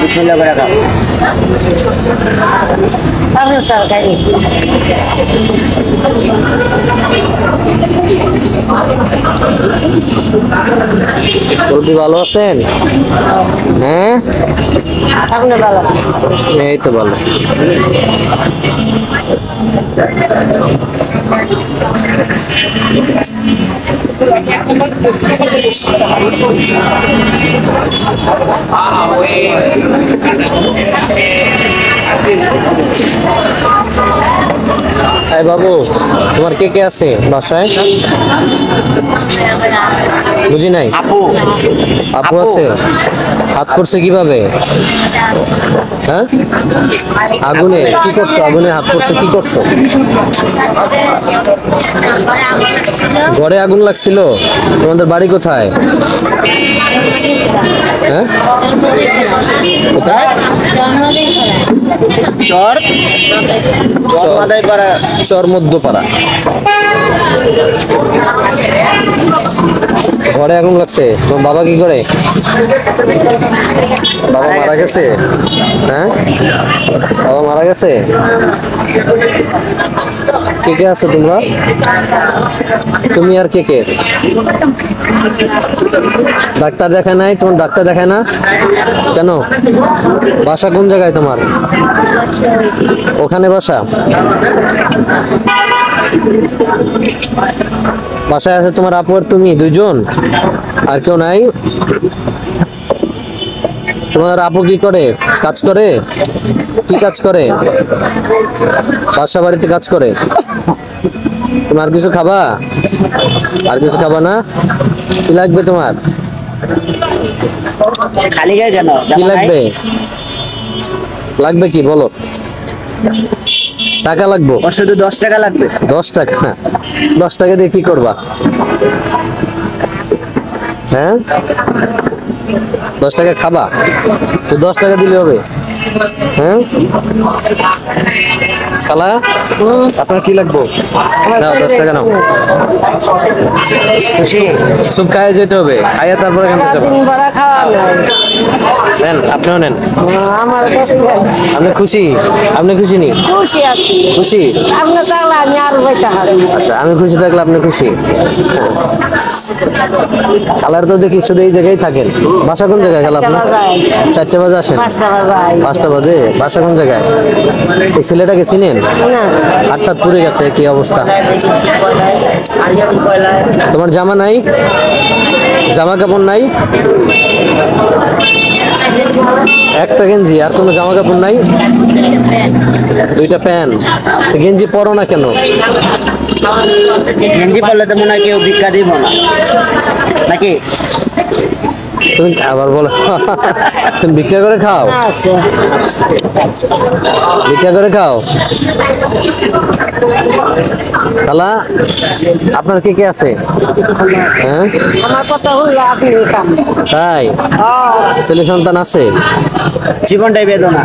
বিসমিল্লাহ করে খাও। তরকারি বলদি ভালো আছেন? হ্যাঁ, আপনি ভালো? এই তো ভালো। এই বাবু, তোমার কে কে আছে বাসায়? বুঝি নাই। আপু আপু আছে। হাত করছে কিভাবে? হ্যাঁ, আগুনে কি করছো? আগুনে হাত করছে কি করছো? ঘরে আগুন লাগছিল। তোমাদের বাড়ি কোথায়? হ্যাঁ, কোথায়? চর মাদাইপাড়া। চর মধ্যপাড়া। ঘরে আগুন লাগছে। তোমার বাবা কি করে? বাবা মারা গেছে। হ্যাঁ, বাবা মারা গেছে। কে কে আছো তোমরা? তুমি আর কে কে? ডাক্তার দেখায় নাই? তোমার ডাক্তার দেখায় না কেন? বাসা কোন জায়গায় তোমার? ওখানে বাসা? বাসায় আছে তোমার আপু আর তুমি দুইজন, আর কেউ নাই? তোমার আপু কি করে? কাজ করে? কি কাজ করে? বাসা বাড়িতে কাজ করে। তুমি আর কিছু খাবা? আর কিছু খাবা না? কি লাগবে তোমার? খালি গায়ে কেন? কি লাগবে? লাগবে কি বলো? টাকা লাগবে? শুধু 10 টাকা লাগবে। 10 টাকা? 10 টাকা দিয়ে কি করবা? হ্যাঁ, 10 টাকা খাবা? তো 10 টাকা দিলে হবে? হ্যাঁ, খালা আপনার কি লাগবে? নাও 10 টাকা নাও। সব খাইয়ে যেতে হবে, খাইয়ে তারপরে এখান থেকে যাবো। নেন, আপনিও নেন। আমার আপনি খুশি? আপনি খুশি নি? খুশি আছি। খুশি? আপনি তাহলে আমি আরো বইতে হবে। আচ্ছা, আমি খুশি থাকলে আপনি খুশি। খালার তো দেখি শুধু এই জায়গায় থাকেন। বাসা কোন জায়গায় খালা আপনার? 4টা বাজে আসেন? 5টা বাজে। 5টা বাজে? বাসা কোন জায়গায়? এই ছেলেটাকে চিনেন? না। হাতটা পুড়ে গেছে, কি অবস্থা? তোমার জামা নাই? জামা কাপড় নাই? একটা গেঞ্জি আর কোনো জামা কাপড় নাই? 2টা প্যান্ট। গেঞ্জি পরো না কেন? গেঞ্জি পরলে তো মনে হয় কেউ ভিক্ষা দিব না নাকি? তুমি আবার বলো তুমি ভিক্ষা করে খাও? ভিক্ষা করে খাও? খালা, আপনার কে কে আছে? হ্যাঁ, আমার কথা হলো আপনি কাম। তাই? ছেলে সন্তান আছে? জীবনটাই বেদনা।